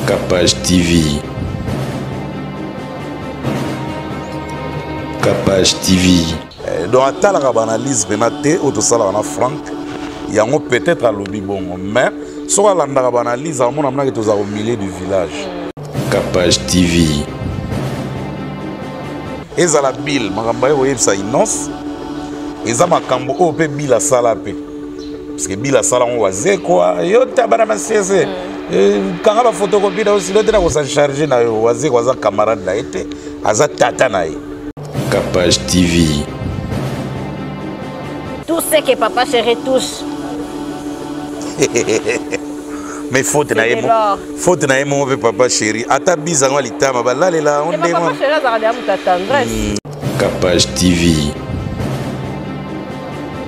Capage TV. Capage TV. Donc, à la analyse, on Franck, il y a peut-être à l'objet bon, mais soit la analyse, on a au milieu du village. Capage TV. Et ça la bille, je ça innonce. Et ça m'a cambo au pe bille à salapé. Parce que bille à sala on va zé quoi. Yo tabana ma cesse. Quand on a photocopie là aussi, l'autre on s'en charge na yo wazé waza camarade là été, aza tata na ye. Capage TV. Tout ce que papa chéri touche. Mais faute na yemo. Faute na yemo papa chéri. Ata bizanga litama ba là là on est papa chéri za radio tendresse. Capage TV.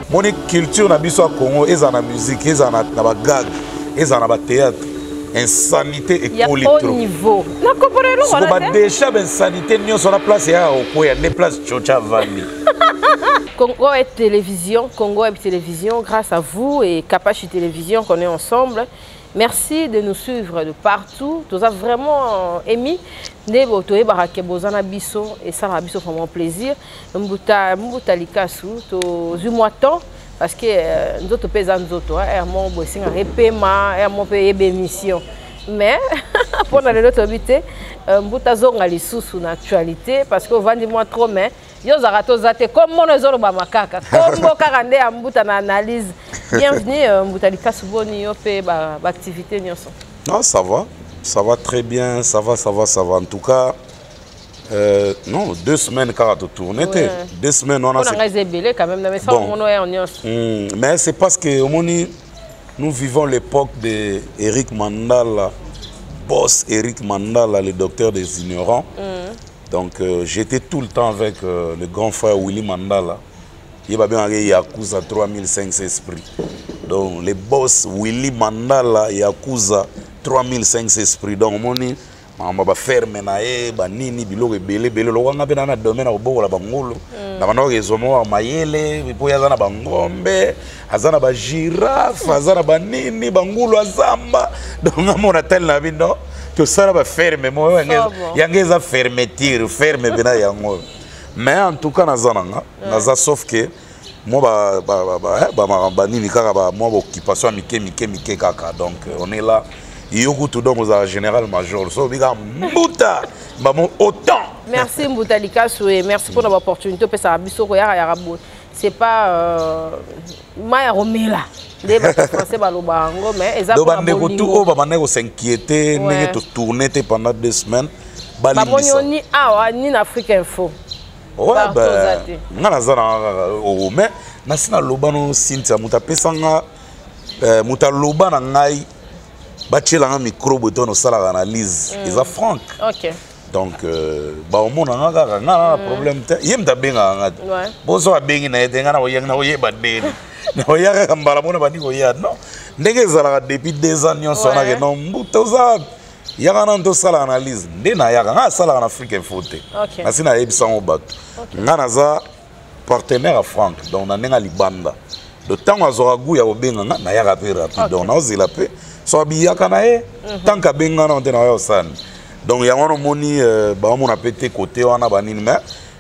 Mon culture na biso Congo eza na musique, eza na ba gag, eza na ba théâtre. Insanité et haut niveau. Na comprendre on a déjà insanité nous sur la place ya au ya des places chocha vandi. Congo est télévision, Congo est télévision grâce à vous et Capage Télévision qu'on est ensemble. Merci de nous suivre de partout. Nous avons vraiment émis des botoé barake bozana biso et ça va biso vraiment plaisir. Mbuta likasu to zumoaton parce que nous autres paysans nous autres mon bossing repaiement mon payer émission. Mais pour dans l'autre habité mbuta zonga lisusu na actualité parce que vandi moi trop mais yo zarato zate comme mon zoro ba makaka comme karande mbuta na analyse. Bienvenue mbuta likasu boni yo pe ba activité nyonso. Non, ça va très bien, ça va. En tout cas, non, 2 semaines quand on tourne, 2 semaines on a. Quand même, mais ça bon. Mais c'est parce que nous vivons l'époque de Eric Mandala, boss Eric Mandala, le docteur des ignorants. Donc j'étais tout le temps avec le grand frère Willy Mandala. Il va bien Yakuza 3500 esprits. Donc les boss Willy Mandala Yakuza 3500 esprits. Donc moni mamba ferme na ba nini biloko belé lo wanga pe na domaine au bola bangolo. Na bana kezomo mayele po yazana bangombe, azana ba girafe, azana ba nini bangolo azamba. Donc amona tel na bino que ça ba ferme mo yangeza fermeture, ferme bina yango. Mais en tout cas naza sauf que moi nini kaka moi occupation mike kaka donc on est là yoko tout donc aux général major so biga mbuta bamo autant. Merci Mbuta Likasu et merci pour l'opportunité pe ça biso ko ya rabo c'est pas maya romela les français baloba ngo mais exactement donc bande tout o ba bande ko s'inquiéter ne to tourner pendant 2 semaines ba moni awa ni na Afrique Info. Ouais, ben, mais nasina lobano Cynthia muta pesanga muta lobana ngai bachela nga micro boto no sala analyse eza Franck. OK. Donc ba omona nga na problème te yemta benga nga. Bozo abengi na yetenga na oyeba deni. Na oyaka kambala mona bani ko ya non. Ndenge zala depuis 2 ans nyon sona ke non mbutoza yaka na ndo sala analyse ndena yaka nga sala en Afrique Info te. Nasina yebisa ngo bato. Nga naza partenaire à Franck donc na nenga libanda. Le temps azora gu ya obenga nga na yaka pe rapide donc na ozela pe so biyaka na ye tant ka benga na ndena yo san. Donc ya ngono moni ba mona pété côté wana banini mais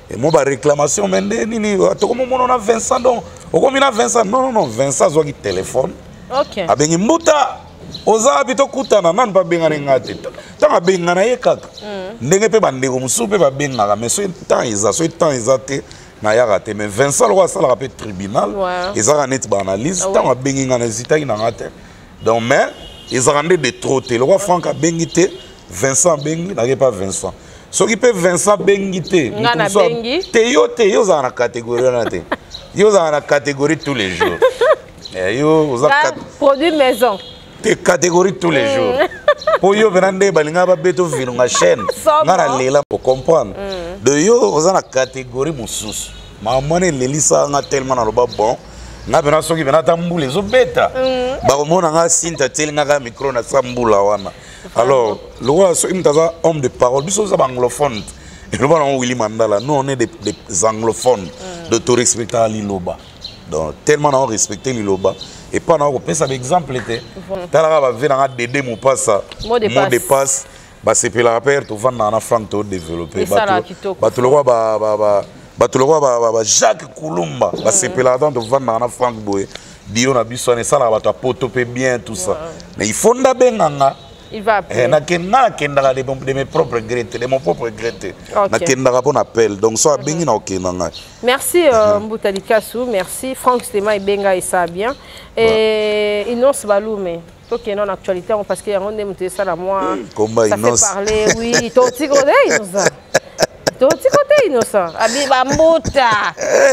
et mo ba réclamation mende nini to comme mon na Vincent donc o comme na Vincent non Vincent zo ki téléphone. OK. Abengi mbuta oza bito kutana nan pa benga ngate tanga benga na ye kaka ndenge pe bandeko musu pe ba benga mais so temps izate na ya raté mais Vincent lo sala rapé tribunal ezaka net ba analyse tanga bengi ngana zitaki na ngate donc mais ezaka ndé de trop te lo Franck a bengi te Vincent bengi na pas Vincent so ki pe Vincent bengi te ngana bengi te yo za na catégorie na te yo za na catégorie tous les jours yo za produit maison des catégories tous les jours. Pour yo venande balinga ba beto vilunga chaîne. Ngara lela pour comprendre. De yo oza na catégorie mususu. Ma mone lelisa nga tellement na loba bon. Nga bena soki bena tambule zo beta. Ba komona nga Cynthia telinga ka micro na sambula wana. Alors, le roi so imtaza homme de parole, biso za anglophone. Et le roi Willy Mandala, nous on est des anglophones de tout respecter Liloba. Donc tellement on respecte Liloba. et pas na ko pesa exemple était talaka ba venanga Dédé Mopassa mot de passe ba sepela père to vanda na franc to développer ba to lokwa ba Jacques Koulumba ba sepela dans to vanda na franc boy dio na biso ne sala ba to poto pe bien tout ça mais il faut nda benganga il va appeler. De mes propres regrettes, de mon propre regret. Donc, ça a merci, Mboutali Kassou. Merci, Franck Stéma et Benga et ça bien. Et Inos Baloume. Toi qui es en actualité, parce qu'il y a un monde ça là, moi. Ça fait parler, oui. Toi, tu connais Inos. Toi, innocent. Abiba Mbouta.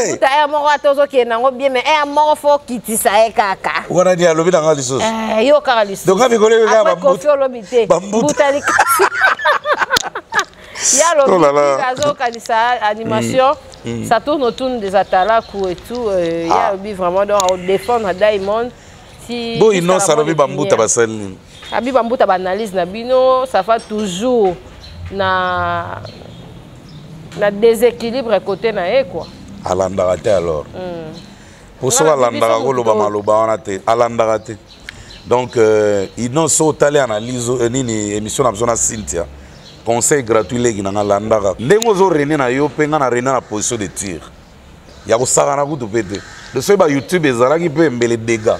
Mbouta est mort à tous qui est bien, mais est mort fort qui tisse à Kaka. On a dit à l'objet dans la liste. Yo Karalis. Donc, avec les gars, Mbouta. Il y a l'objet animation. Ça tourne autour des Atalakou et tout. Il y a l'objet vraiment à défendre Diamond. Bon, Innocent, ça l'objet Mbouta Bassel. Abiba Mbouta analyse Nabino, ça va toujours na déséquilibre côté na quoi alandagate alors pour ça alandaka ko loba maloba onate alandagate donc Innocent tali analyse nini émission na zona Cynthia conseil gratuit legi na landaka ndengo zo rené na yo penga na rené na position de tir ya ko saka na kutu pete le so ba YouTube ezalaki pe mbele dégâts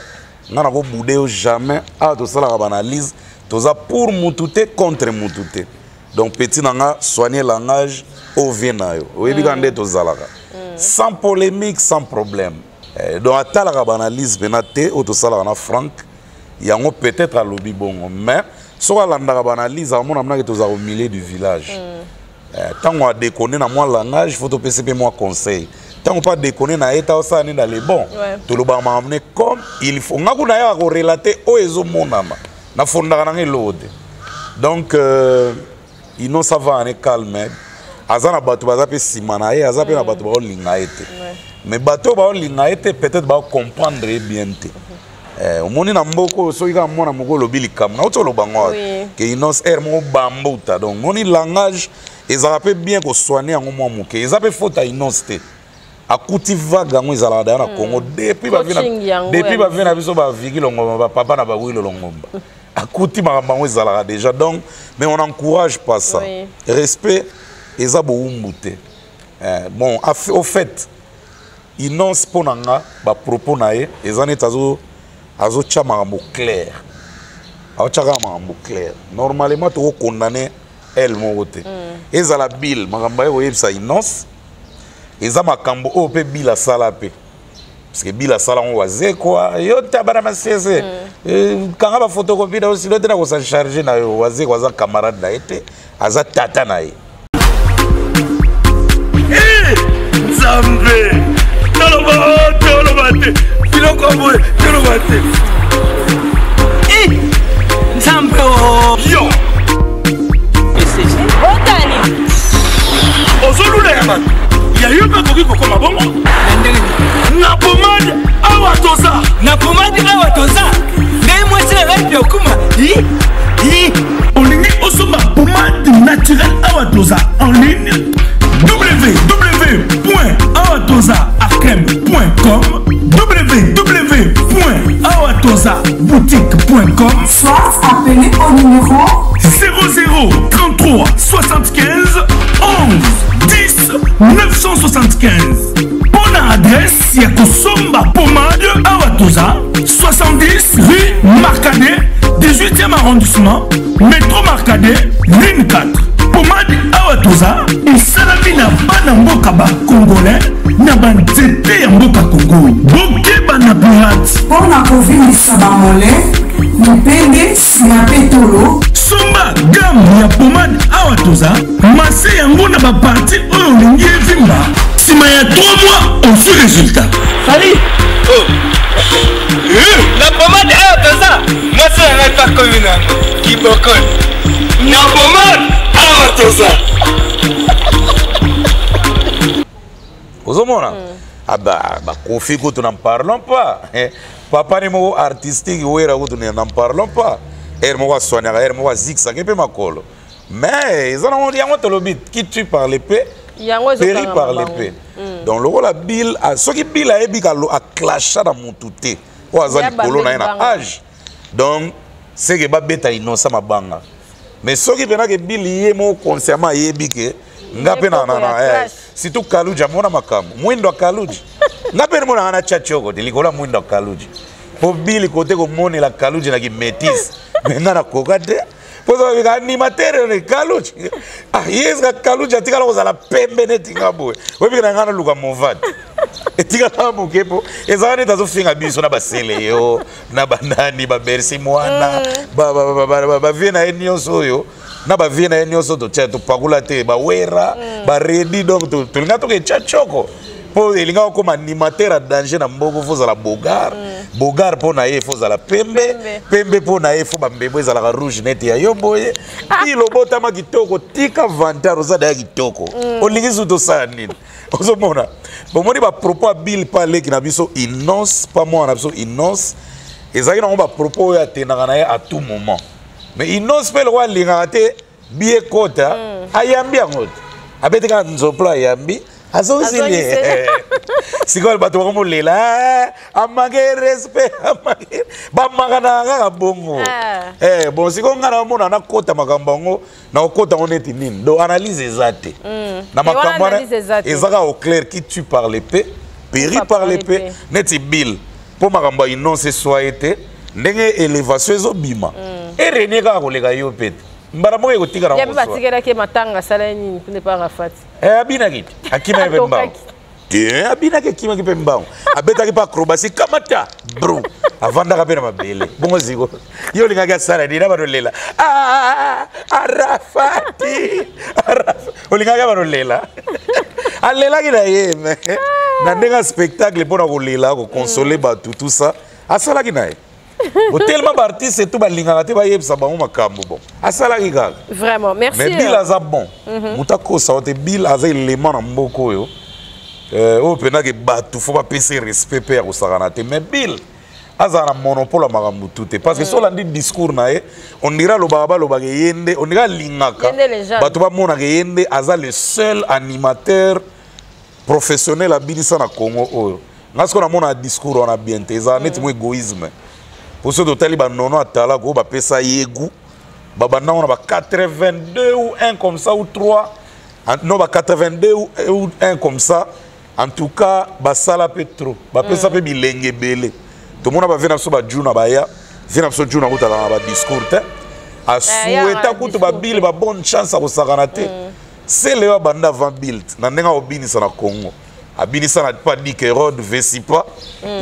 ngana ko boudé jamais a to sala ba analyse toza pour mutute contre mutute donc petit nanga soigner langage au Vénayo. Oui, sans polémique, sans problème. Donc, à ta la analyse, benate, autosala na franc, il y a peut-être à lobby bon, mais soit la analyse, à mon avis, tu au milieu du village. Tant on a déconné dans mon langage, il faut te PCP moi conseil. Tant on pas déconné na état ça ni dans les bons. Tout le monde m'a amené comme il faut. On a relater au ezo monama. Na fonda na l'autre. Donc, il non ça va en calme. Azana bato bazape simana e azape na bato ba linga ete mais bato ba linga ete peut-être ba comprendre bien te omoni na mboko so ika mona moko lobili kam na otolo bango ke inos mo bambuta donc moni langage ezape bien ko soigner ngo mwa muke ezape faute inos te akuti vaga ngo ezala da na Congo depuis ba vina biso ba viki longo ba papa na ba wilo longomba akuti makamba ngo ezala déjà donc mais on encourage pas ça respect. Bon, au fait, il n'ont pas de propos naé, ils en est azo chamambo clair. Normalement, tu es condamné elle mogote. Ils ont la bille, magamba yo ça innocent. Ils ont makambo au pe bille sala pe. Parce que bille sala on waze quoi. Yo tabara masese. Quand on va photocopier aussi l'autre na ko sa charger na yo waze kwa za camarade na été, aza tata naé. Zambe, Tolobate, Filokoboy, Tolobate. Zambe, yo. Otani. Ozolulema. Ya yupa kokiko koma bongo. Na pomade awatoza. Na pomade awatoza. Ngai mwese radio kuma. Olingi osoma pomade naturelle awatoza en ligne. www.awatozaarkem.com www.awatozaboutique.com Soit appelé au numéro 00 33 75 11 10 975. Bonne adresse, Yakosomba Pomade Awatoza 70 rue Marcadet 18e arrondissement métro Marcadet ligne 4. Pomade Awatoza et Salamina Banamboka ba Congolais na banzete ya mboka Congo. Boke bana pirate. Pour la province Sabamole, Mupende, Siapetolo. Somba gamme ya pomade Awatoza, masse yango na ba parti oyo lingi evimba. Sima ya 3 mois, on suit résultat. Salut. La pomade Awatoza, masse yango ta komina. Kiboko. Na pomade Awatoza. Ozomona ah bah Kofi ko tu n'en parlons pas papa ni mo artistique wera ko tu n'en parlons pas mo sonia mo zigzag pe makolo mais ils ont dit yango tolobit qui tue par l'épée périt par l'épée donc le la bill ce qui bill a ebi ka a clasha dans mon touté o azali kolo na na âge donc c'est que ba beta innocent mabanga mais soki pena ke bili mo consciemment yebike ngape na surtout Kaluji amona makambo mwindo Kaluji ngape mona na chachoko dilikola mwindo Kaluji po bili kote ko moni la Kaluji na ki métis menga na kokate pozo bika animateur ne Kaluji yes ka Kaluji atikala ko zala pembe netinga boy webika na ngana luka movati etika na mukepo ezane tazo finga biso na basele yo na banani ba bersi mwana ba viena enyoso yo na ba viena enyoso to cha to pakula te ba wera ba ready donc to linga to ke chachoko po linga ko animateur a danger na mboko fo zala bogar po na ye fo zala pembe po na ye fo ba mbebo zala rouge net ya yoboye ilo bota ma kitoko tika vantaro za da kitoko olingizu to sa nini ozomona bomoni ba propos Bill parler qui na biso innocence pas moi na biso innocence ezaki na ba propos ya tenaka na ye à tout moment mais innocence pe le wa linga te bien kota ayambi angot abeteka nzopla ayambi azozili sikol bato ko lela amage respect amage ba magana nga bongo bon sikol ngana mona na kota makambo ngo na kota oneti nini do analyse ezate na makambo ezaka au clair qui tue par l'épée périt par l'épée neti Bill po makambo innocence soit été ndenge élévation ezobima et René ka kolega yo pete mbara mo ko tika na ya ba tikera ke matanga sala nini ne pas rafat abina kiti akima ebemba abina ke kima ke pembao abeta ke pa acrobatie kamata bro avanda ka pena mabele bongo ziko yo linga ga sala dina barolela arafati olinga ga barolela alela ki na ye na ndenga spectacle pona ko lela ko consoler ba tout ça asala ki na ye tellement d'artistes tout balinga te ba yebsa ba makambo bon asala ki gaga vraiment merci mais Bill aza bon mutako sa te Bill aza élément na mboko yo o pena ke batu faut pas penser respect père au saranate mais Bill aza na monopole makambo tout parce que sur l'andi discours na ye on dira lo baba lo ba yende on dira lingaka batu ba mona ke yende aza le seul animateur professionnel à Binisa na Congo oyo ngasko na mona discours on a bien te za net mo égoïsme pour ceux d'hôtel ba nono atala ko ba pesa yegu baba na on a 82 ou 1 comme ça ou 3 non ba 82 ou 1 comme ça en tout cas ba sala petro ba pesa pe bilenge belé tout monde ba vena so ba juna ba ya vena so juna ko tala ba discours te a souhaita ko to ba Bill ba bonne chance ko sakanate c'est le banda avant Bill na ndenga obinisa na Congo abinisa na pas dit que road vesipa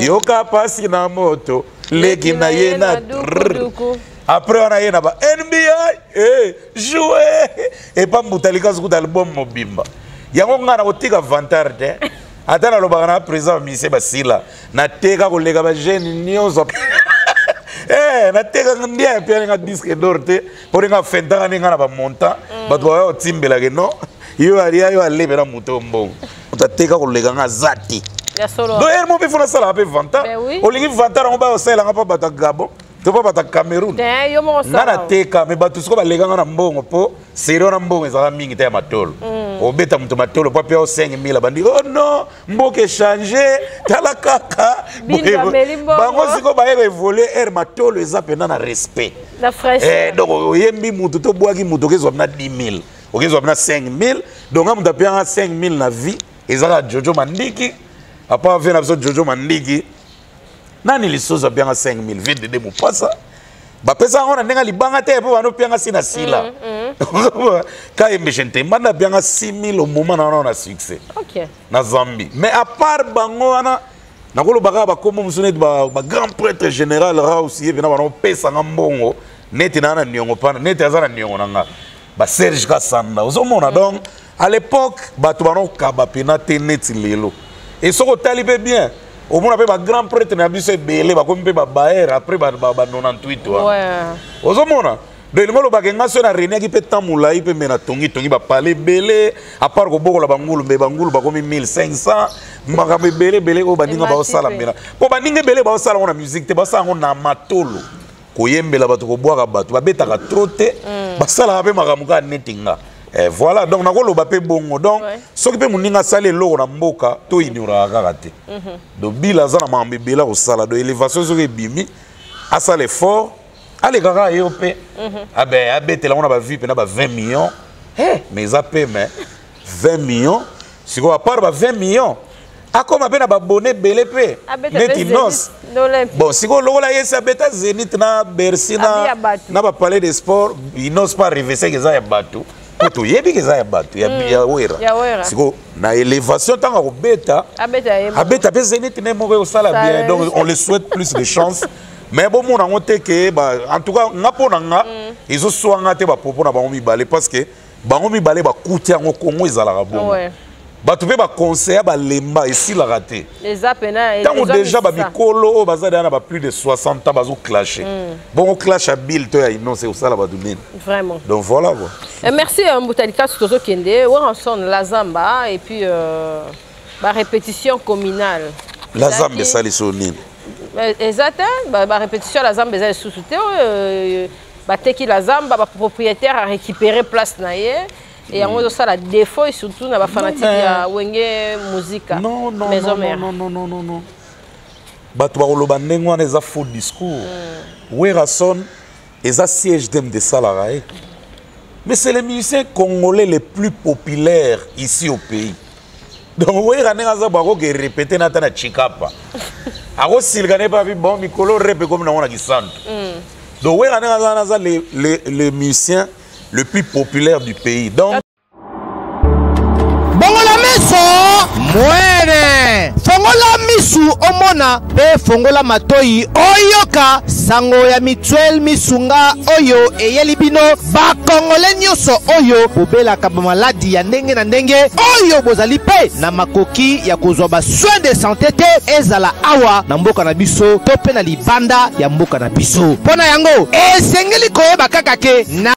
yoka pasi na moto leki na yena après on a yena ba NBA jouer et pas mutalika zuku album mobimba yango ngana kotika vantar te atana lobaka na président mise basila na teka kolega ba jeune nyonso na teka ndia pe nga disque d'or te pour nga fenta nga na ba montant bato ba timbela ke no yo aria yo alebera mutombo utateka kolega nga zati do er mo be fona sala pe vanta olingi vanta on ba osela nga pa bata Gabon to pa bata Cameroun yo mo sala na teka me batu siko balega nga na mbongo po sero na mbongo ezala mingi te ya matolo obeta muto matolo pa pe o 5000 bandi oh non mboke changer tala kaka bango siko ba évoluer er matolo eza pena na respect la fraîche donc oyembi mutu to boaki mutu kezo na 10000 okezo na 5000 donc amuta pe nga 5000 na vie ezala Jojo Mandiki apa vena biso Jojo Mandiki nani lisoza bien 5000 vide de mo pasa ba pesa ngona ndenga libanga te po bano pianga sina sila ka embechente manda bien 6000 au moment na succès OK na Zambie mais à part bango wana nakolo baka ba komo musone ba grand prêtre général ra aussi vena bano pesa ngambongo neti na niongo pana neti azana niongo nanga ba Serge Kassanda ozomona donc à l'époque bato bano kaba pena te neti lelo et soko talibé bien au moins ba grand prêtre na biso belé ba kompe ba baer après ba 98 ouais ozomona de ngolo ba kenga so na René ki pe tamula ipe mena tongi ba parler belé à part ko bokola bangulu be bangulu ba komi 1500 makambe belé ko baninga ba osala mena ko baninga belé ba osala na musique te ba sala na matolo koyembela bato ko boaka bato ba betaka trote ba sala ba makamka netinga Voilà, donc on a le bapé bongo. Donc, ce qui peut nous dire ça, les lots na mboka, to ignora raté. Donc, bilazana mambébela au salade, élévation sur les bimi, à ça l'effort, allez gaga yopé. Ah ben, t'es là on a vu, on a 20 millions. Mais ça paie, mais 20 millions. Si on a pas 20 millions, à comme à peine abonné belé paie. Netinos. Bon, si on l'a eu, ça bête Zénith na Bercy na pas parler de sport, il n'ose pas rêver c'est que ça y a battu. Tout y est bien que ça y a battu. Il y a ouera. Si on na élévation tant à bêta. À bêta peut Zénith n'est mauvais au salaire bien. Donc on les souhaite plus de chance. Mais bon, on a monté que en tout cas, n'apona ils ont soit ngate ba popo na ba omi balé parce que ba omi balé ba coûter en Congo ils ala bon. Ba tu peux ba conseiller ba lemba ici la raté. Les apena tant déjà ba bikolo bazada na ba plus de 60 ans bazo clasher. Bon on clash à Bill to ya non c'est au sala ba donner. Vraiment. Donc voilà quoi. Merci Mbutalika Tozo Kende, on sonne la Zamba et puis ba répétition communale. La Zamba ça les sonine. Exact, la répétition la Zamba est sous-souté. Bateki la Zamba, propriétaire a récupéré place naie et on a ça la défaut et surtout na ba fanatique ya wenge musique. Non. Batu ba oloba ndengwa na za faux discours. Werason eza siège dem de salariés. Mais c'est les musiciens congolais les plus populaires ici au pays. Donc wera nenga za ba ko répéter na tana chikapa. Ako silgane pa bi bon mikolo répé comme na ona kisanto. Donc, les musiciens le plus populaire du pays. Donc, Bongola Meso, Mwene, Fongola Misu Omona, Be Fongola Matoi, Oyoka, Sango ya Mituel Misunga, Oyo, Eyelibino, Ba Congolais Nyoso, Oyo, Bobela Kabamaladi ya ndenge na ndenge, Oyo Bozalipe, na makoki ya kozwa soin de santé te, ezala awa, na mboka na biso, tope na libanda ya mboka na biso. Pona yango, esengeli koyeba kakake, na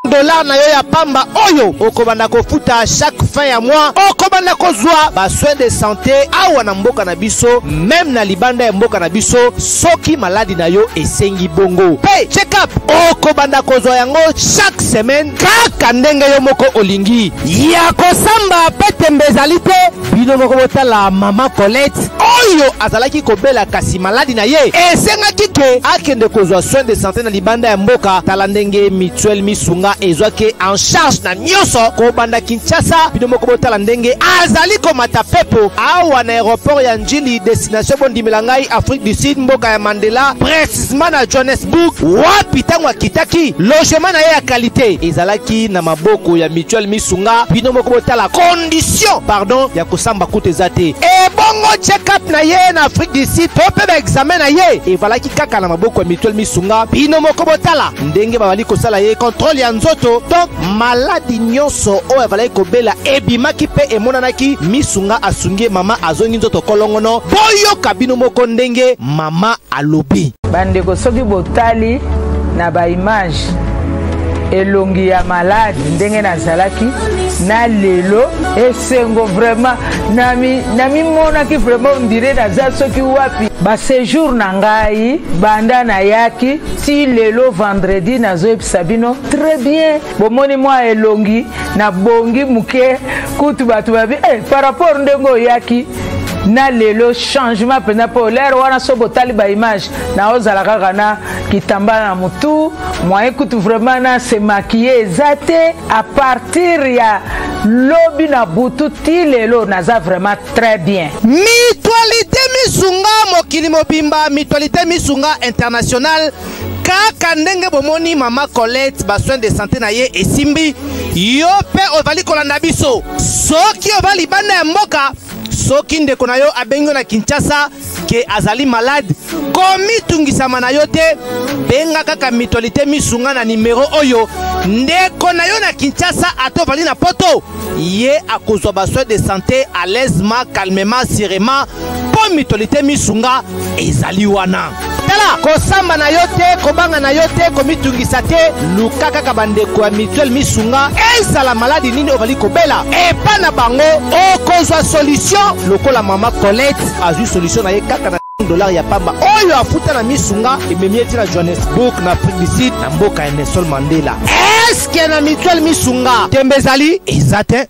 dollar na yo ya pamba oyo okobanda kofuta chaque fin ya mois okobanda kozwa ba soin de santé awa na mboka na biso même na libanda ya mboka na biso soki maladi na yo esengi bongo pe check up okobanda kozwa yango chaque semaine kaka ndenge yo moko olingi ya kosamba pete mbezali te bino moko botala mama Colette oyo azalaki kobela kasi maladi na ye esengaki ke akende kozwa soin de santé na libanda ya mboka tala ndenge Mutuel Misunga ezwake en charge na nyoso ko banda Kinshasa bino moko botala ndenge azali komata pepo awa na aéroport ya Njili destination bondimela ngai Afrique du Sud mboka ya Mandela précisément na Johannesburg wapi tango kitaki logement na ye ya qualité ezalaki na maboko ya Mutuel Misunga bino moko botala condition pardon ya kosamba kutezate e bongo check up na ye na Afrique du Sud tope ba examen na ye e valaki kaka na maboko ya Mutuel Misunga bino moko botala ndenge babali kosala ye contrôle ya nzoto donc maladi nyonso oyo avalaki kobela ebimaki pe emonanaki Misunga asungi mama azongi nzoto kolongono boyoka bino moko ndenge mama alobi bandeko soki botali na ba image elongi ya malade ndenge nazalaki na lelo esengo vraiment nami monaki vraiment on dirait naza soki wapi ba séjour na ngai banda na yaki ti lelo vendredi nazoyebisa bino très bien bomoni mwa elongi na bongi muke kutu batu babi par rapport ndenge oyaki na lelo changement pena po l'air wana so botali ba image na ozala kaka na kitamba na mutu moyen kutu vraiment na se maquiller ezate à partir ya lobi na butu ti lelo naza vraiment très bien. Mutualité Misunga mokili mobimba Mutualité Misunga international kaka ndenge bomoni mama Colette ba soin de santé na ye esimbi yo pe ovali kolanda biso soki ovali banda ya mboka soki ndeko na yo abengo na Kinshasa ke azali malade komi tungisama na yo te benga kaka Mutualité Misunga na numero oyo ndeko na yo na Kinshasa atovali na poto ye akozwa ba soin de santé à l'aisement calmement sereinement po Mutualité Misunga ezali wana tala kosamba na yo te kobanga na yo te komitungisa te luka kaka bandeko ya Mutuel Misunga ezala maladi nini ovali kobela epa na bango okozwa solution lokola mama Colette azwi solution na ye kaka na $1 ya pamba oyo afuta na misunga ememi eti na Johannesburg na Afrique du Sud na mboka ya Nelson Mandela. Eske na mutuelle misunga tembe ezali eza te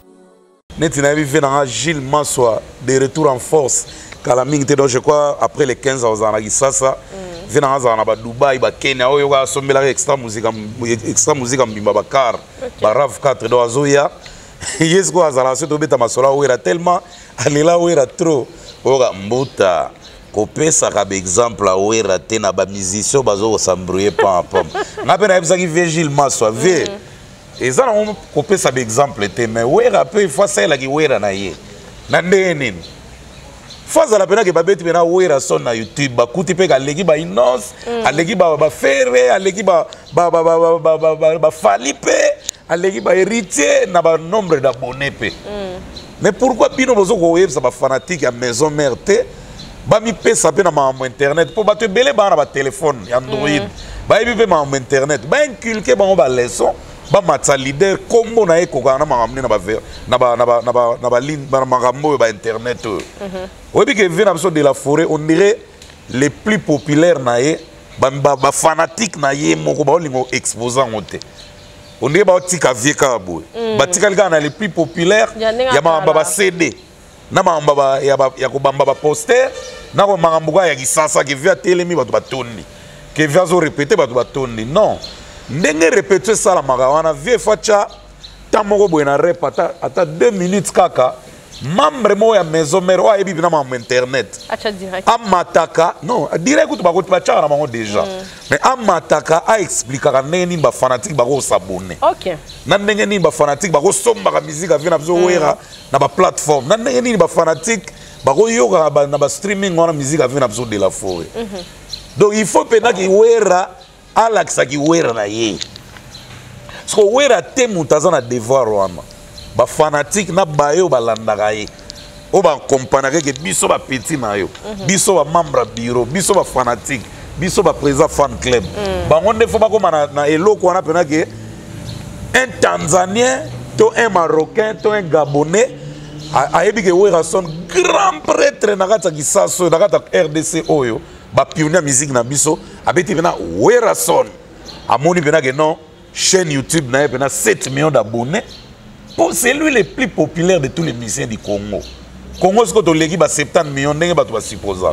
neti na yebi na Gilles Maswa de retour en force kala mingi te donc je crois après les 15 ans za na Kisasa vena ngaza na ba Dubai ba Kenya oyo ka sombela extra musique mbimba bakar ba RAV 4 do azoya yes ko azala se to beta masola oera tellement alela oera trop oga mbuta kopesa ka exemple oera te na ba musicien bazo s'embrouiller pa pam ngape na yebisa ki Gilles Maswa ve eza na mo kopesa ba exemple te mais oera pe fois ça la ki oera na ye na ndeni faza la pena ke babeti pena oera son na YouTube bakuti pe ka leki ba inos aleki ba fere aleki ba falipe aleki ba héritier na ba nombre d'abonnés pe mais pourquoi bino bozo ko websa ba fanatique ya maison mère te ba mi pesa pe na ma internet pour ba te belé ba na ba téléphone Android ba yebi pe ma internet ba inculquer ba leçon ba matsa leader kombo na ekoka na magamne na ba ver na ba ligne ba magambo ba internet oyebi ke vena biso de la forêt on dirait les plus populaires na ye ba fanatique na ye moko ba olingo exposant ote on dirait ba tika vieka boy ba tika lika na les plus populaires ya ba CD na mamba ya ko bamba ba poster na ko magambo ya Kisasa ke via telemi ba to ba tondi ke via zo répéter ba to ba tondi non ndenge répéter ça la magawana vie facha tamoko boyena rep ata 2 minutes kaka membre mo ya maison mère wa ebi bina ma internet acha direct amataka non direct tu bako tbacha na bango déjà mais amataka a expliquer ka ndenge ba fanatique bako s'abonner OK na ndenge ni ba fanatique bako somba ka musique avena biso wera na ba plateforme na ndenge ni ba fanatique bako yoka na ba streaming wana musique avena biso de la forêt donc il faut pena ki wera Alex qui wera na ye. Parce que wera te mutaza na devoir wana. Ba fanatique na bayo balandaka ye. O ba compagnie ke biso ba petit na yo. Biso ba membre bureau, biso ba fanatique, biso ba président fan club. Ba ngonde fo ba koma na eloko wana pena ke un Tanzanien, to un Marocain, to un Gabonais ayebi ke wera son grand prêtre na kata Kisasa na kata RDC oyo. Ba pionnier musique na biso abeti bena wera son amoni bena que non chaîne YouTube na bena 7 millions d'abonnés pour c'est lui le plus populaire de tous les musiciens du Congo. Congo ce que to legi ba 70 millions ndenge ba to ba supposa.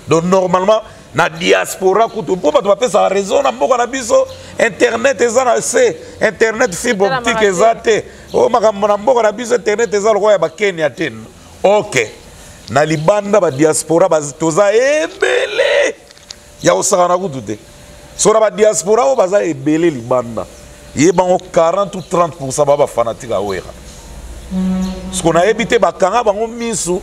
Donc normalement na diaspora kuto po ba to ba pesa raison na mboka na biso internet ezana c'est internet fibre optique ezate o makambo na mboka na biso internet ezalo ko ya ba Kenya ten. OK. Na libanda ba diaspora ba toza ebele ya osakana kutute so na ba diaspora o baza ebele libanda ye bango 40 ou 30% ba fanatique awera ce qu'on a évité ba kanga bango misu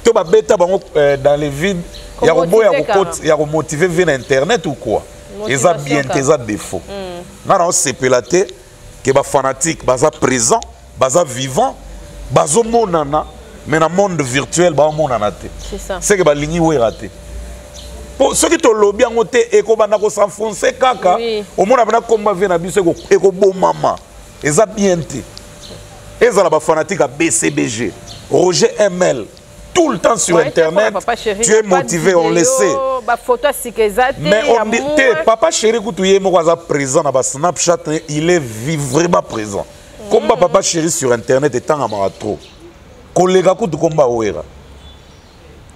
to ba beta bango dans les vides ya ko ya ko ya ko motiver via internet ou quoi eza bien eza défaut na na sepelate que ba fanatique baza présent baza vivant bazo monana mais dans le monde virtuel, c'est ça. C'est que balingi ou raté. Pour ceux qui te lobby en côté et qu'on va s'enfoncer kaka, au moins on a combat vient à biso et qu'on bon maman. Et ça bien été. Et ça la fanatique à BCBG, Roger ML, tout le temps sur internet. Tu es motivé, on le sait. Mais on dit, papa chéri koutouye mo présent dans Snapchat, il est vraiment présent. Comme papa chéri sur internet étant à marathon. Collègue de combat ouera.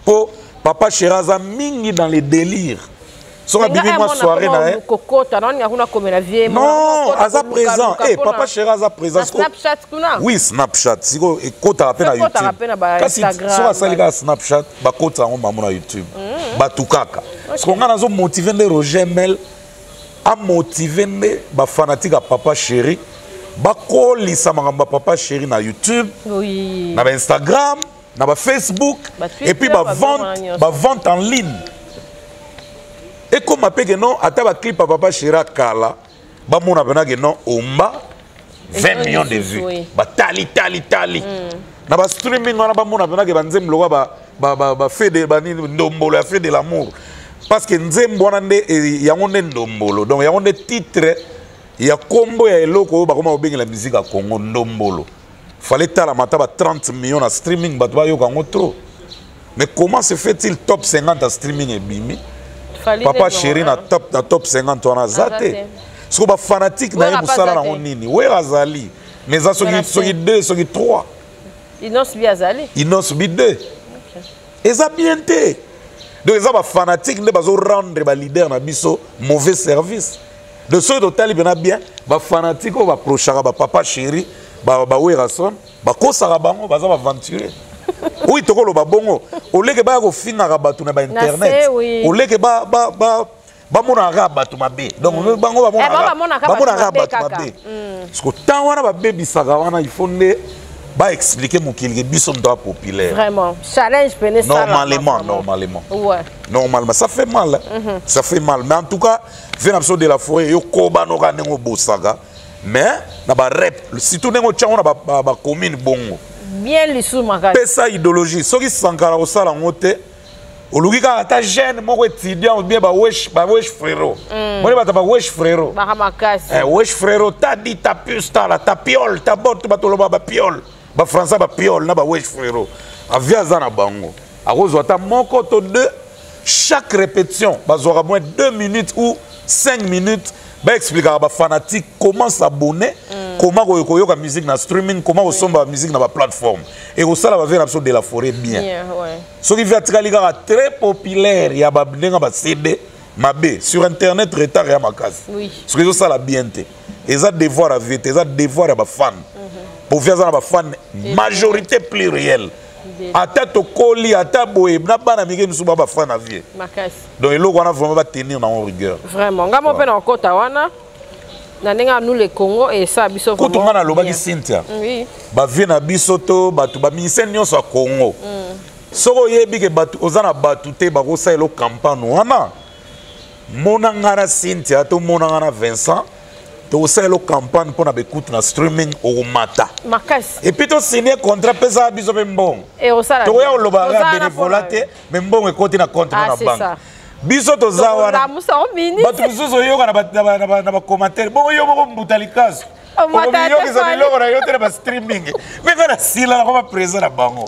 Pour papa Cheraza mingi dans les délires. Son habillement soirée na non, aza présent. Eh papa Cheraza présent. Snapchat kuna. Oui, Snapchat. Siko ekota rappel na YouTube. Kasi so salika Snapchat ba kota ngo mamu na YouTube. Ba tukaka. Parce qu'on a zo motiver de Roger Mel a motiver ba fanatique à papa chéri. Bakoli samanga papa chéri na YouTube, na Instagram, na Facebook, et puis vente en ligne. Et comme appelle que non, ata ba clip papa chéri kala, ba mona bena que non omba 20 millions de vues. Ba tali. Na ba streaming na ba mona bena que banzem loga ba fait de bani ndombolo fait de l'amour. Parce que nzembo na nde yango nde ndombolo. Donc yango nde titre il y a combo ya eloko ba koma obenga la musique à Congo ndombolo. Fallait tala mataba 30 millions na streaming ba yo kango trop. Mais comment se fait-il top 50 à streaming et bimi? Papa chéri na top 50 on a zaté. Ce que fanatique na musala na nini? Ouais azali. Mais ça soki 2, soki 3. Inos bi azali. Inos bi 2. Et ça bien té. Donc ça fanatique ne bazo rendre ba leader na biso mauvais service. De ceux total bien ba fanatique ba prochara ba papa chéri ba werason ba kosara bango baza ba aventurer. Oui, tu as le bongo. Au lieu que tu aies un rabat sur Internet, au lieu que tu aies un rabat sur Internet, donc tu aies un rabat sur Internet. Parce que tant que tu as il faut expliquer que les sont populaires. Vraiment. Challenge, normalement. Ouais. Normalement. Ça fait mal. Ça fait mal. Mais en tout cas, Vénapso de la forêt, il y a un bosaga. Mais, si tu as une commune bongo. Bien les sous magasin. Pesa idéologie. Ceux qui sont encore au salon moté, au lieu de ta jeune, mon étudiant, ou bien wesh frérot. Moi, je wesh frérot. Wesh frérot, t'as dit ta puce, ta piole, ta botte, tu vas te le piole. Ba français ba piole, na ba wesh frérot. Avia zana bango. A rose ta mon côté 2. Chaque répétition, bazora moins 2 minutes ou 5 minutes. Bah expliquer à fanatique comment s'abonner, comment koyo la musique na streaming, comment ressemble la musique dans la plateforme. Et au ça va faire absolument de la forêt bien. Ce qui fait très populaire, il y a ba CD, mabé sur internet retard ya makasi. Oui. Ce que ça la bien té. Et ça devoir à vite, ça devoir à ba fan. Pour faire ça ba fan majorité plurielle. Ata to koli ata boye na bana mike musu ba fan na vie. Makasi. Donc il on a vraiment pas tenir dans rigueur. Vraiment. Ngamo pe na kota wana. Na nenga nous le Congo et ça biso vraiment. Ko to na lobaki Cynthia. Oui. Ba vie na biso to batu ba ministère nyonso Congo. Soko yebi ke batu ozana batu te ba ko saelo campagne wana. Mona ngara Cynthia to mona ngara Vincent. Tu sais le campagne pour écouter na streaming au mata. Et puis tu signes contrat pesa biso bon. Et au ça. Tu vois au lobara bénévolate même bon écoute na compte na banque. Biso to zawa. Ba tu biso yo na commentaire. Bon yo mo mbutalikaz. Yo ki lo na yo te na streaming. Mais na sila na ko présent na bango.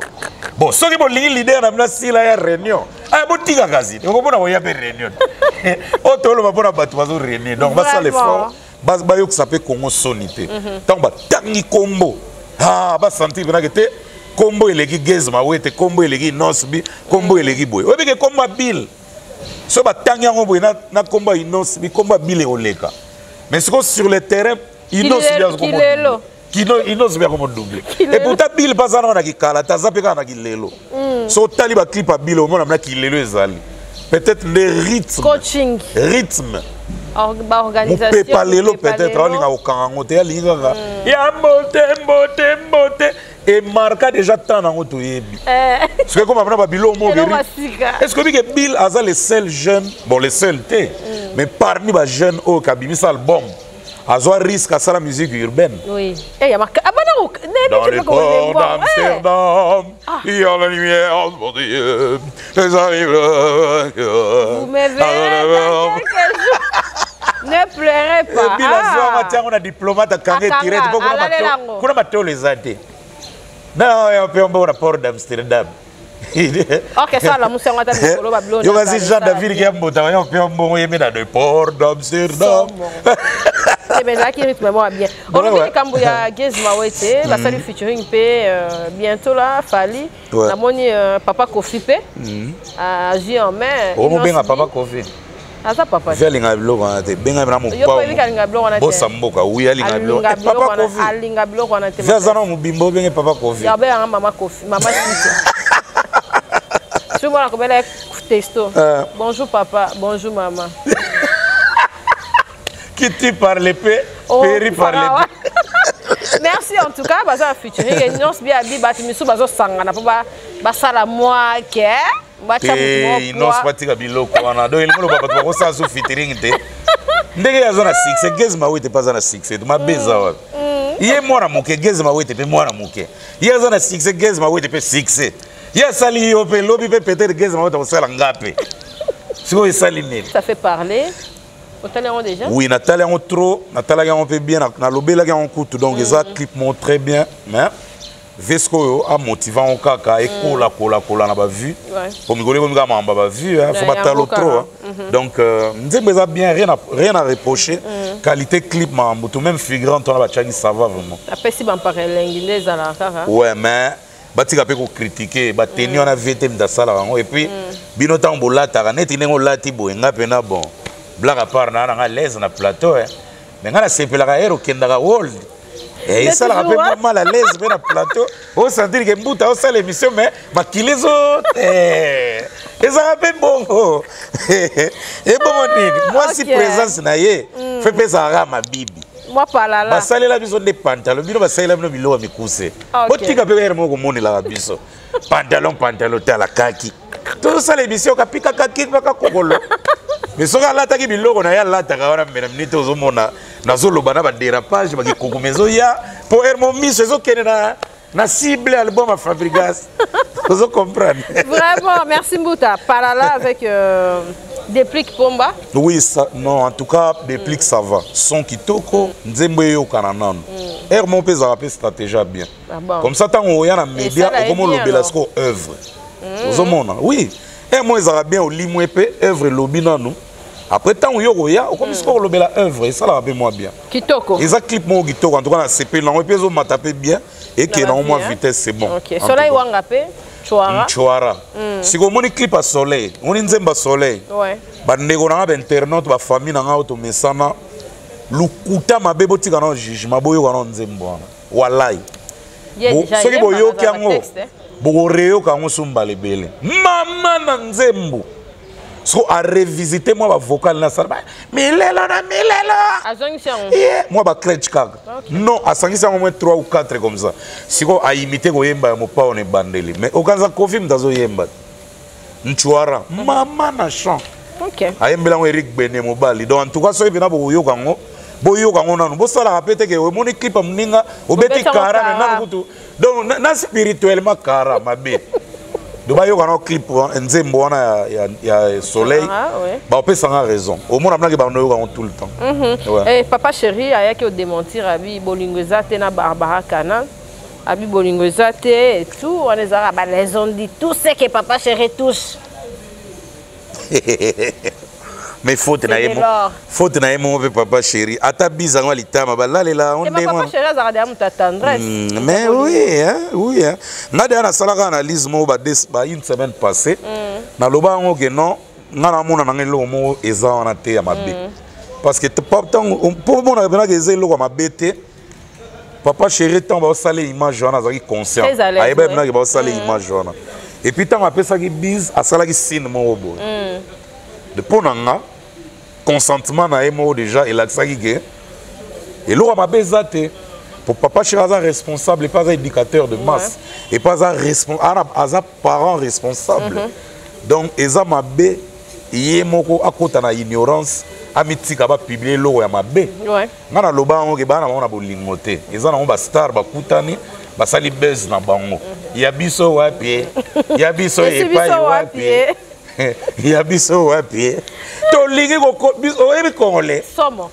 Bon, ceux qui ont l'idée na sila ya réunion. Ah bon tika kazi. Ko bona wo ya be réunion. O to lo ba bona batu bazo réunion. Donc va ça l'effort. Bayo ça peut Congo sonité. Tant ba tangi combo. Ah ba sentir bena que combo eleki gezma wete combo eleki nosbi combo eleki boy. Obi ke combo bill. So ba tangi ngo boy na combo inosbi combo bill e oleka. Mais sur le terrain inosbi as comme inosbi comme double. Et pourtant bill pas ça na ki kala ta zape ka na ki lelo. So tali ba clip a bill au moins na ki lelo ezali. Peut-être le rythme. Coaching. Rythme. Organisation. On peut parler peut-être on a au Kangote il y a mbote et marqué déjà tant dans auto yebi. Parce que comme on a bilo mo est-ce que Bill a les seuls jeunes bon les seuls té mais parmi les jeunes au kabimi ça album a risque à ça la musique urbaine. Oui. Et il y a marqué dans les ports d'Amsterdam, il y a la lumière mon Dieu. Vous me verrez ne pleurez pas. Et puis la on a diplomate à Kangé tiré pour qu'on les athées. Non, on a un port d'Amsterdam. Ok, ça la musique on a dit pour Babylone. Yo vas-y Jean David qui a monté on peut un bon yémen dans le port d'Amsterdam. C'est bien là qui rythme moi bien. On dit quand il y a Gezma Wete, la salle featuring P bientôt là Fali, la moni papa Kofi P a agi en main. Oh mon bien papa Kofi. Asa papa. Velinga blog on a te benga na mo pa. Yo ko linga blog on a te. Bossa mboka oui alinga blog. Papa Kofi. Alinga blog on a te. Zazana mo bimbo benga papa Kofi. Ya be maman Kofi, maman Cynthia. Je vois comme elle texto. Bonjour papa, bonjour maman. Qui tu parles peu, péri parle. Merci en tout cas, baza featuring et non bien dit batimisu bazo sangana pour ba sala moi ke ba chamu non spatika biloko wana do ilimo ba ba ko sa so featuring te. Ndenge ya zona 6 Gezma Wete pas zona 6 ma beza wa. Iye mwana muke Gezma Wete pe mwana muke. Iye zona 6 Gezma Wete pe 6. Iye sali yo pe lobby pe peut-être Gezma Wete ko sala ngape. Siko sali nini. Ça fait parler. Déjà? Oui, Nathalie on trop, Nathalie on fait bien, na lobé là on coûte donc les clip montrent très bien, mais Vesco a motivant au kaka et kola na ba vue. Pour migolé comme gars mamba ba vue, faut pas talo trop. Donc Nzembo a bien rien à reprocher. Qualité clip mambo tout même figurant on a changi ça va vraiment. Après si ban parler l'ingénieur à la kaka. Ouais mais batika pe ko critiquer ba teni on a VT mdasala et puis bino tambo la tarane tinengo lati bo nga pena bon. Blague à part na l'aise na plateau mais nga la sepelaka hero kendaka world. Et ça la rappelle mal à l'aise mais na plateau au sentir que mbuta au ça l'émission mais makilezo et ça rappelle bon et bon moi si présence na ye fait pesa ma bibi moi pas là ba sale la biso de pantalon bino ba sale la bino bilo mi kuse botika pe ere mo ko moni la biso pantalon ta la kaki tout ça l'émission kapika kaki paka kokolo mais soka la taki biloko na ya la taka wana mena minute ozomona nazoloba na ba dérapage ba kikokumezo ya pour ermo miso ezo kene na cible album à Fabrigas. Vous comprenez? Vraiment, merci Mbouta. Parala avec Déplique Pomba. Oui, ça, non, en tout cas, Déplique ça va. Son Kitoko, Nzembo yo kananan. Ermo pe zarape stratégie bien. Comme ça, tant on y a un média, au moment où l'obélasco œuvre. Vous comprenez? Oui. Ermo zarape bien au limouépé, œuvre lobina nous. Après tant on y a, comme score le bel œuvre, et ça la moi bien. Kitoko. Les clips mon Kitoko, en tout cas, la CP, là, on peut m'attaper bien et qui est dans moins vitesse, c'est bon. Ok. Soleil Wangapé, Chouara. Chouara. Si on a clip à soleil, on a un soleil. Ouais. Bandego na internet, ba famille na auto mesana. Lukuta mabebo tika na jugement boyo kana nzembo. Wallahi. Soki boyo kango. Bogoreo kango sumba lebele. Mama na nzembo. So à revisiter moi ma vocal na salba milelo azongisa moi ba crunch kag non à sangisa au moins 3 ou 4 comme ça siko a imiter ko yemba mo pa on bandeli mais okanza confirme dazo yemba nchwara mama na chant OK ayembela ngo Eric Bene mobali donc en tout cas so ebina boyo kango nanu bo sala rapete ke moni clip mninga obeti kara na kutu donc na spirituellement kara mabe donc il y a un clip Nzembo ya soleil bah on peut sans raison au moins on a tout le temps et papa chéri a qui démentir abi bolingweza te na Barbara Canal abi bolingweza te et tout on les a les ont dit tout ce que papa chéri touche mais faute na yemo papa chéri ata bizango litama balalela on papa chéri a regardé ta tendresse mais oui hein na de na salaka analyse mo ba une semaine passée na loba ngo que non ngana mona na ngelo mo eza wana te ya mabe parce que pourtant pour mona bena que ezelo ko mabete papa chéri tant ba salé image wana zaki conscient ayeba bena que ba salé image wana et puis tant apesa ki bise asala ki signe mo obo de ponanga consentement na emo déjà et là ça qui est et l'eau ma bezate pour papa Chiraza responsable et pas un éducateur de masse et pas un responsable un parent responsable donc eza mabe yemoko akota na ignorance amitika ba publier l'eau ya mabe ngana loba ngo ke bana mona bolingote eza na ba star ba kutani ba sali buzz na bango ya biso wapi ya biso epai wapi yabiso wapi to lingi ko biso ebi kongole somo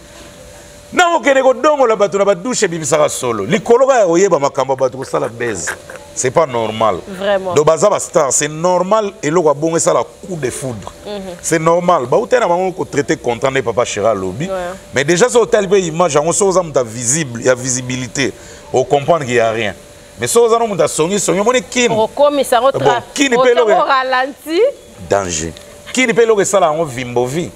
na okene ko dongo la bato na ba douche bibisaka solo likolo ka oyeba makambo bato ko sala base c'est pas normal vraiment do baza ba star c'est normal et lo ka bongo sala coup de foudre c'est normal ba utena bango ko traiter content de papa Chira lobby mais déjà ce hôtel be image on so za muta visible il y a visibilité on comprend qu'il y a rien mais so za no muta songi moni kin on commissaire au ralenti danger qui ne peut le ça là on vimbovi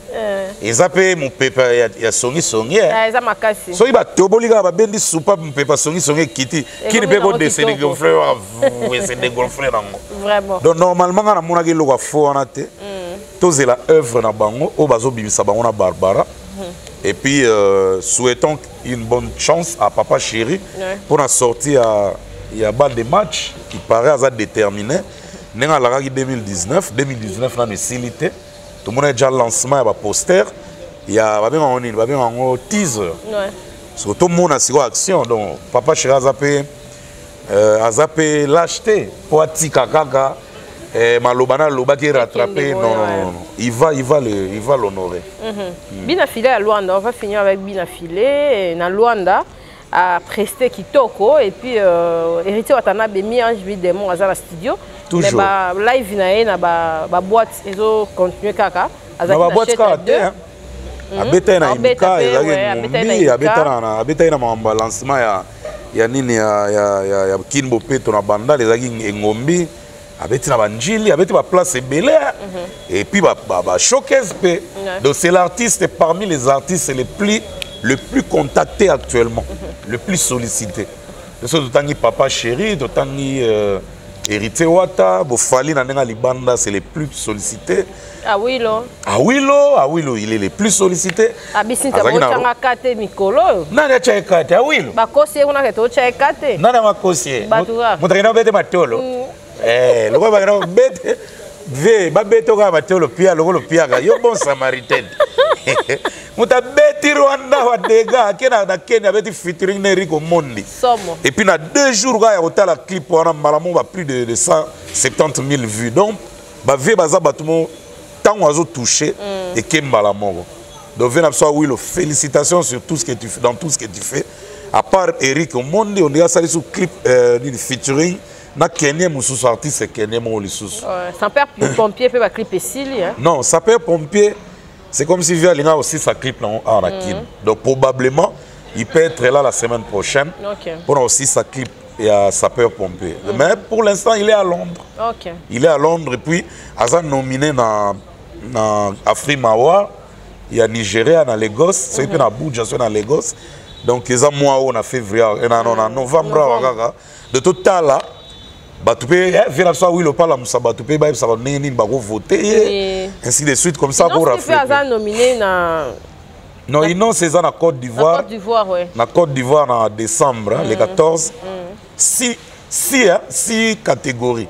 et ça peut mon papa ya songi ça makasi so iba toboliga ba bendi soupa mon papa songi kiti qui ne peut pas descendre gonfler vous essayer de gonfler vraiment donc normalement na mona ki lo fo na te toze la œuvre na bango o bazo bimisa bango na Barbara et puis souhaitons une bonne chance à papa chéri pour la sortie il y a bas de match qui paraît à déterminé. Nenga la 2019 na mesilité tout le monde a déjà lancement ya poster il y a un teaser so tout le monde a signé action donc papa Chira a zappé l'acheter pour atika kaka malobana loba qui rattraper non il va l'honorer Bina Filé à Luanda on va finir avec Bina Filé na Luanda à prester kitoko et puis héritier watana bemi ange bi démon à la studio. Mais ba live na na ba boîte ezo continuer kaka. Ba boîte kaka. Abeta na imika ezaki abeta na mamba lancement ya nini ya Kinbo Peto na banda ezaki ngombi abeti na banjili abeti ba place ebele et puis ba showcase pe. Donc c'est l'artiste parmi les artistes le plus contacté actuellement, le plus sollicité. De ce que Papa Chéri, d'autant Héritier Wata, Bofali Nanenga Libanda, c'est les plus sollicités. Ah oui, là. Ah oui, là, il est le plus sollicité. Ah, mais si tu as kate Mikolo. Non, tu as kate, ah oui. Bah, Kossier, on a kate. Non, non, Kossier. Batoura. Mon traîneur bête matolo. Le roi va bête. Ve, ba bête au matolo, pia, le pia, yo bon samaritain. Muta beti Rwanda wa dega kena na Kenya beti featuring Neriko Mondi. Et puis na 2 jours ga ya la clip wana malamu ba plus de 170 000 vues. Donc ba ve baza batumo tant oiseau touché et kembala mongo. Donc vena so oui, félicitations sur tout ce que tu fais dans tout ce que tu fais. À part Eric Mondi, on a salé sous clip du featuring na Kenya mususu artiste Kenya mo lisusu. Sapeur pompier fait ba clip ici hein. Non, sapeur pompier c'est comme si Via Linga aussi sa clip en Anakin. Donc probablement, il peut être là la semaine prochaine pour aussi sa clip et à sapeur pompier. Mais pour l'instant, il est à Londres. Il est à Londres et puis, Azan nominé dans Afrimawa, il y a Nigeria, dans Lagos, c'est puis dans Abuja, c'est dans Lagos. Donc, ils ont mois on a février, en novembre, de tout temps là. Batoupe, vient ça oui le parle Moussa Batoupe, ça va nini bako voter, ainsi de suite comme ça pour rafler. Non, nominé na. Non, non, c'est ça na Côte d'Ivoire. Côte d'Ivoire, oui. Na Côte d'Ivoire en décembre, le 14. 6 catégories.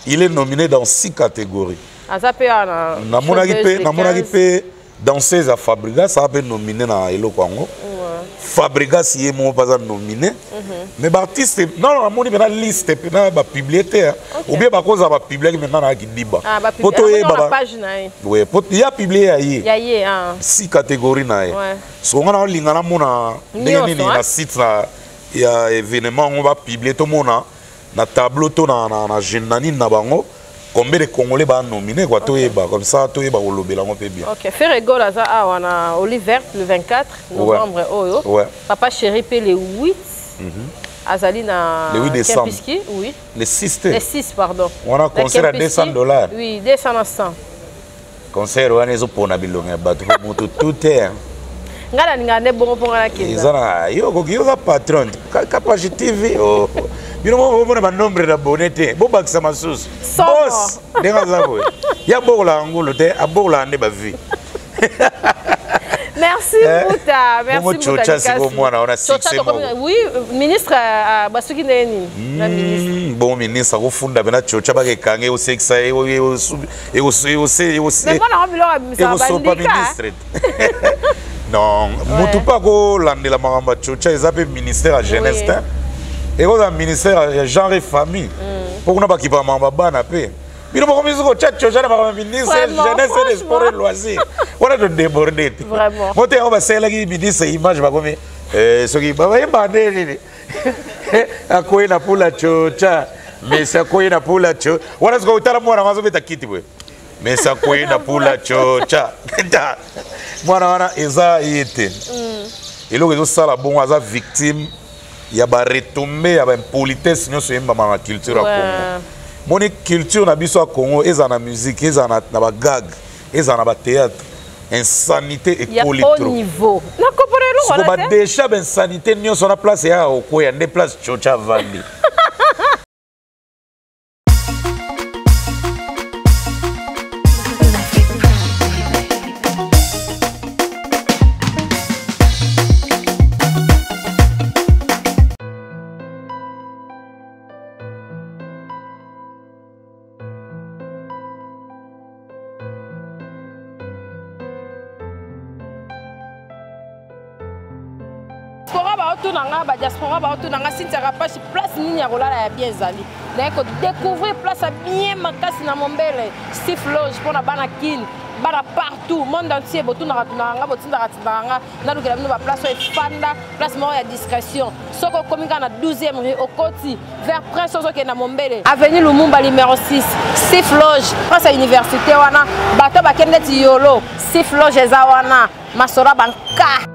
Il est nominé dans 6 catégories. Na monaki danseuse à Fabriga, ça a été nominé dans Elo Kwango. Fabriga si est mon pas nominé. Mais l'artiste non mon na liste puis na ba publier ou bien ba cause ba publier maintenant na Kidiba. Ah ba publier na page na. Oui, il y a publié ayi. Ya yi ah. 6 catégories na. So on a lingana mona ndenge nini na site na ya événement on va publier tout mona na tableau to na jeune na bango. Combien de Congolais va nominer quoi comme ça tout va olobela on peut bien. OK, faire rigole à ça on a Oliver le 24 novembre oyo. Papa Chéri pe le 8. Azali na le 8 décembre. Oui. Le 6. Le 6 pardon. On a concert à $200. Oui, 200 à 100. Concert on est pour na bilonga batu tout est. Ngala ngane bongo ponga na kinza. Ezana yo ko kiyoza patron Capacity TV oh. Bino mo na nombre d'abonnés bo bakisa masusu. Boss denga zabo. Ya bola ngolo te abola ande ba vie. Merci Mouta, merci Mouta. Oui, ministre Basuki Neni. Bon ministre akufunda bena chocha bakekange o sexa e ministre. Non, mutupa ko landela magamba chocha ezape ministère à jeunesse et au ministère genre et famille. Pour na bakipa mamba bana pe. Bino ko mizuko chocha na ministre jeunesse et des sports et loisirs. On a de déborder. Vraiment. Mote on va sela ki ministre image ba comme ce qui ba yembande akoye na pula chocha. Mais ça koye na pula chocha. Wana sko utala mwana mazo beta kiti bwe. Mais ça koye na pula chocha. Mwana wana eza yete. Et là, ça la bon asa victime. Il y a ba retombé, il y a ba impolitesse nyonso yemba ma culture à Congo. Mon culture na biso à Congo, eza na musique, eza na ba gag, eza na ba théâtre. Insanité et politique. Il y a haut niveau. Na koporelo wala. So ba déjà ben insanité nyonso na place ya okoya, ne place chocha vandi. Diaspora ba auto nanga Cynthia Kapashi place nini ya kolala ya bien zali na ko découvrir place bien makasi na Mombele Steve Lodge pour na bana kin bana partout monde entier botuna nga botinda nga na lukela bino ba place o fanda place moko ya discrétion soko komika na 12e rue okoti vers Prince Ozoke na Mombele avenue Lumumba numéro 6 Sif Loge face à université wana bato bakende ti yolo Sif Loge eza wana masora banka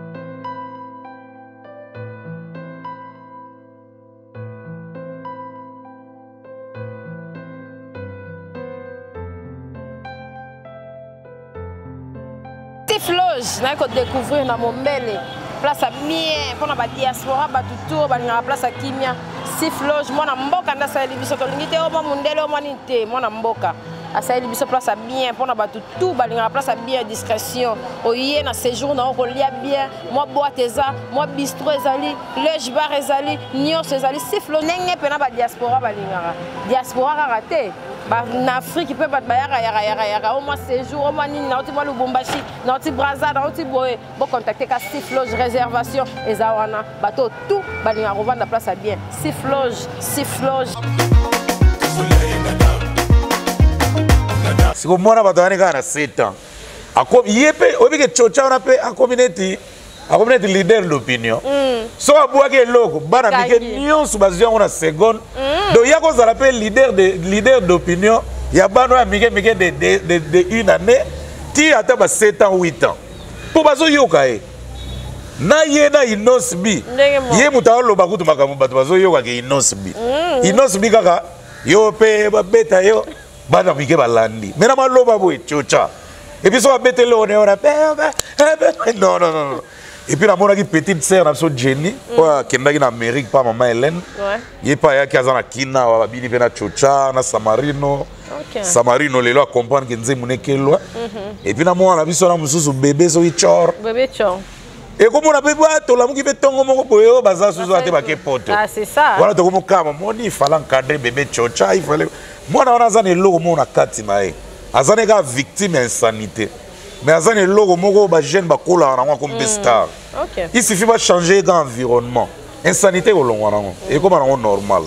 Loge, na ko découvrir na Mombele place à bien pour na ba diaspora ba tuto ba na place à Kimia Sif Loge mona mboka nda sa libiso to lingite o mundele o manite mona mboka asa libiso place à bien pour na ba tuto ba na place à bien discrétion o yé na séjour na ko lia bien moi boîte eza moi bistrot ezali loge bar ezali nyos ezali Sif Loge nenge pe na ba diaspora ba lingara diaspora raté en Afrique peut pas yaka au moins séjour au moins ni na oti Lubumbashi na oti Brazza na oti boye bon contacter ka Sif Loge réservation ezawana bato tout balinga ko vendre place à bien Sif Loge si ko mona bato ani kana 7 ans ako yepe obike chocha ona pe a community leader d'opinion so abouake loko bana mike nyonso bazia ona seconde donc yako za rappelle leader d'opinion ya bano ya mike de une année ti ata ba 7 ans 8 ans pour bazo yoka na yena inosbi ye mutawo loba kutu makambo bato bazo yoka ke inosbi kaka yo pe ba beta yo bana mike balandi mena maloba boy chocha et puis so ba beta le on non. Et puis, on a une petite sœur, on a Jenny, qui est en Amérique, pas maman Hélène. Il y a pas qui a Kina, Bini Pena Chocha, na Samarino. Samarino, les lois comprennent que nous sommes et puis, on a vu son bébé, son chor. Bébé chor. Et comme on a vu, tout le monde qui fait ton mot, baza sous la tête, pote. Ah, c'est ça. Voilà, tout le monde, il fallait encadrer bébé chocha, il fallait. Moi, on a un logo, on a Katina. Azane ga victime d'insanité. Mais azan est logo moko ba jeune ba kola na comme star. Il suffit de changer d'environnement. Insanité au long et comme on normal.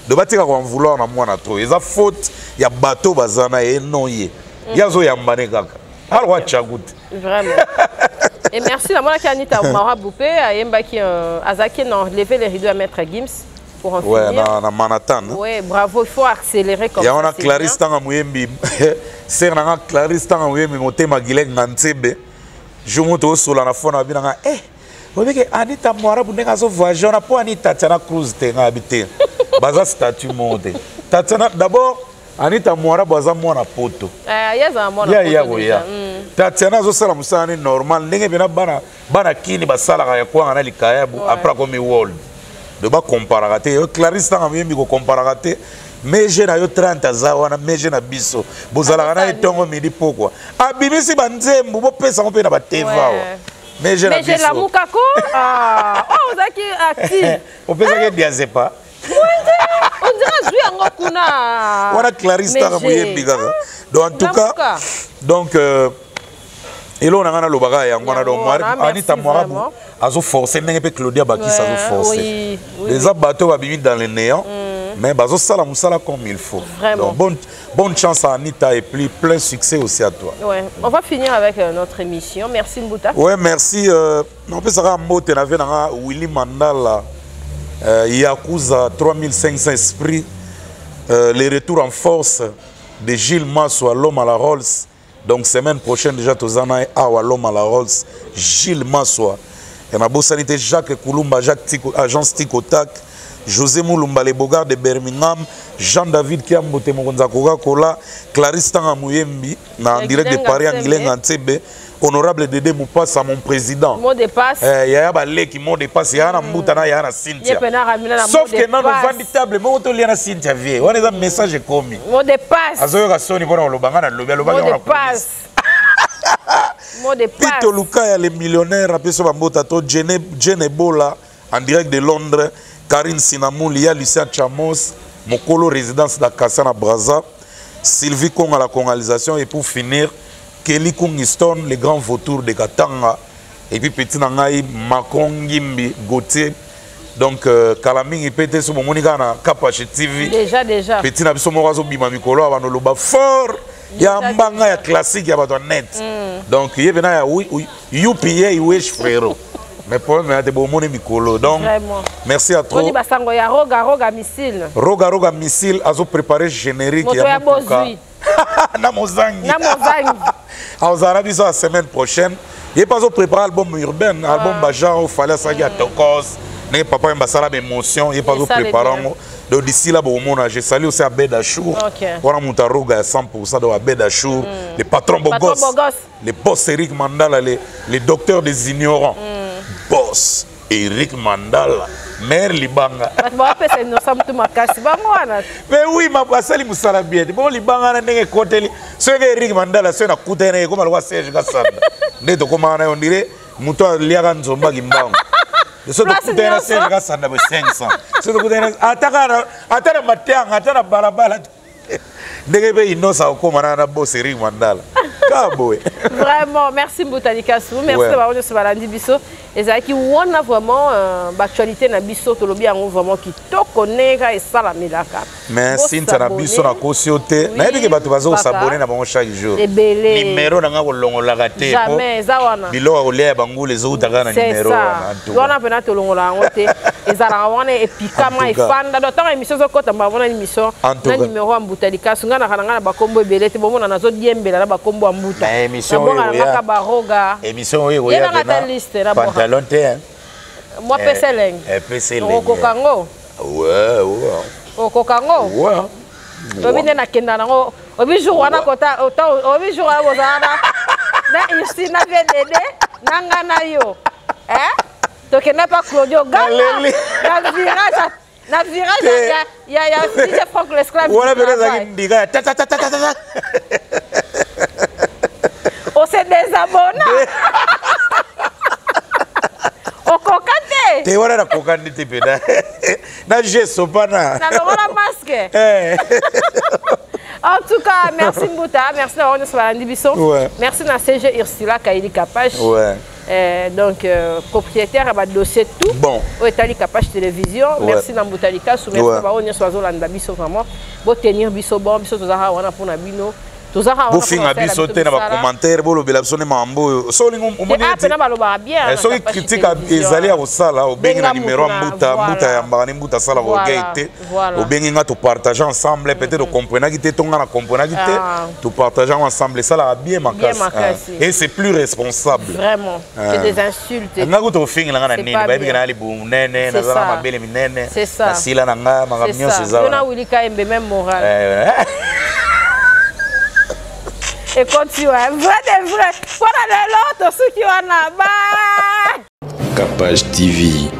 De batika ko vouloir na mwana trop. Eza faute ya bateau bazana et noyé. Yazo ya mbane kaka. Alors chagout. Vraiment. Et merci la mona Anita Mara Boupé ayemba ki azaki non lever les rideaux à maître Gims. Pour en ouais, finir. dans Manhattan. Oui, bravo, il faut accélérer comme ça. Il y a Clarisse Tanga Mouyembi. C'est Clarisse Tanga Mouyembi, monté Magilek Nantebe. Je monte au sol, on a fait un peu. Eh, vous voyez que Anita Moara, vous n'avez pas voyagé, on n'a pas Anita Tatiana Cruz, tu as habité. Baza statut monté. Tatiana, d'abord, Anita Moara, baza mona poto. Yes, un mona poto. Tatiana, zo sala musani normal. N'engé bena bana kini basala kaya kwa ana likaya après comme world. De bas comparer Clarisse Tanga Mouyembi ko comparer mais j'ai na yo 30 zawana mais j'ai na biso bozala na etongo midi pourquoi abimisi banzembu bo pesa mo pe na bateva mais j'ai na biso mais j'ai la mukako oh zaki active on pesa que diazepa on dirait jouer en kuna wana Clarisse Tanga Mouyembi kaka donc en tout cas donc et là on a le bagage yango na donc Anita Moarabu azo forcer n'engé pe Claudia Bakis azo forcer les bateaux abimi dans le néant mais bazo sala musala comme il faut donc bonne chance à Anita et puis plein succès aussi à toi. Ouais, on va finir avec notre émission. Merci Mbouta. Ouais, merci on peut savoir mbote na vena Willy Mandala Yakuza 3500 esprits les retours en force de Gilles Masso à l'homme à la Rolls. Donc semaine prochaine déjà tozana awa l'homme à la Rolls Gilles Massoa et ma bossanité Jacques Koulumba Jacques Tico agence Ticotac José Moulumba les Bogards de Birmingham Jean-David Kiambote Mokonza Coca-Cola Clarisse Tanga Mouyembi en direct de Paris Anguileng Antebe honorable Dédé Moupassa mon président mot de passe ya ba leki mot de passe ya na Mbutana ya na Cynthia sauf que dans le venditable mais auto liana Cynthia vie on est un message commis mot de passe azoyo ka soni bona lobanga na lobia lobanga mot de passe mot de passe Pito Lukaya les millionnaires apeso bambota to Jene Bola en direct de Londres Karine Sinamou Lia Lucien Chamos Mokolo résidence d'Akassana Brazza Sylvie Kong à la congalisation et pour finir Kelly Kungiston, les grands vautours de Katanga, et puis petit Nangaï, Macron Gimbi, Gauthier. Donc, Kalaming et Pété sur mon monika na Kapache TV. Déjà. Petit Nabiso Morazo Bimamikolo, Avanoloba fort. Il y a un banga classique, il y a pas net. Donc, il y a you payé, wesh frérot. Mais pour moi, c'est bon micolo. Donc, merci à toi. Il y a Roga Missile. Roga Missile, a préparé générique. Il y a Bozui. Namozangi. En Arabie, la semaine prochaine. Il n'y a pas préparé l'album urbain, l'album Bajar, il fallait ça, il y a Tokos. Il papa a émotion, il n'y a pas préparé. Donc d'ici là, je salue aussi Abed Achour. On a monté Roga à 100% de Abed Achour. Les patrons Bogos. Les boss Eric Mandala, les docteurs des ignorants. Boss Eric Mandala. Mère Libanga. Mais oui, ma passé li musala bien. Bon Libanga na côté ce que Eric Mandala c'est na kutene comme le Serge Gassanda. Ndeto comment on dirait muto liaga nzomba gimbanga. Ce que kutene Serge Gassanda 500. Ce que kutene atara matanga atara balabala. Ndege inosa okoma na boss Eric Mandala. Vraiment, merci Mboutali Kassou, merci d'avoir reçu Balandi Bisso. Et ça qui on a vraiment l'actualité na Bisso to lobi yango vraiment qui to connaît et ça la melaka. Merci na Bisso na kosioté. Na yebi ke bato bazo s'abonner na bango chaque jour. Numéro na ngako longola te. Jamais ça wana. Bilo olea bango les autres na numéro wana. Wana pena to longola ngo te. Ezala wana epikama efanda do tant émission zo kota ba wana émission na numéro ya Mboutali Kassou ngana kana ba kombo ebele te bomona nazo diembela na ba kombo mbuta émission émission pantalon te moi peseleng okokango okokango obi na kenda nango obi jour wana kota obi jour wana bozana na ici na VDD nanga na yo to kena pa Claudio Gala na virage ya DJ Franck l'esclave wala beleza kindiga ta ta ta ta ta. On s'est désabonné. Au cocante. T'es voilà la cocante t'es pédale. Na gesso pas na. Na la masque. En tout cas, merci Mbouta, merci d'avoir reçu Balandi Bisso. Merci à CG Ursula Kaili Kapache. Donc propriétaire à dossier tout. Bon. Au Italie Kapache télévision. Merci à Mboutali Kassou. Merci d'avoir reçu Balandi Bisso vraiment. Pour tenir Bisso bon, Bisso tout ça on a pour na bino. Vous finissez à bisoter dans les commentaires, vous le savez, mambo. So lingo bien. So qui critique les alliés au sala, au bien na numéro Mbouta ya mbani Mbouta sala au gaité. Au bien nga to partager ensemble, peut-être comprendre qui te tonga na comprendre qui te, to partager ensemble ça là bien ma casse. Et c'est plus responsable. Vraiment. C'est des insultes. Nga go to fingi la na nini, ba bi na ali bu nene, na zala mabele minene. C'est ça. Sila na nga magamio c'est ça. On a Willy Kaembe même moral. Et continue, vrai de vrai. Voilà l'autre, ceux qui en a. Bye. Capage TV.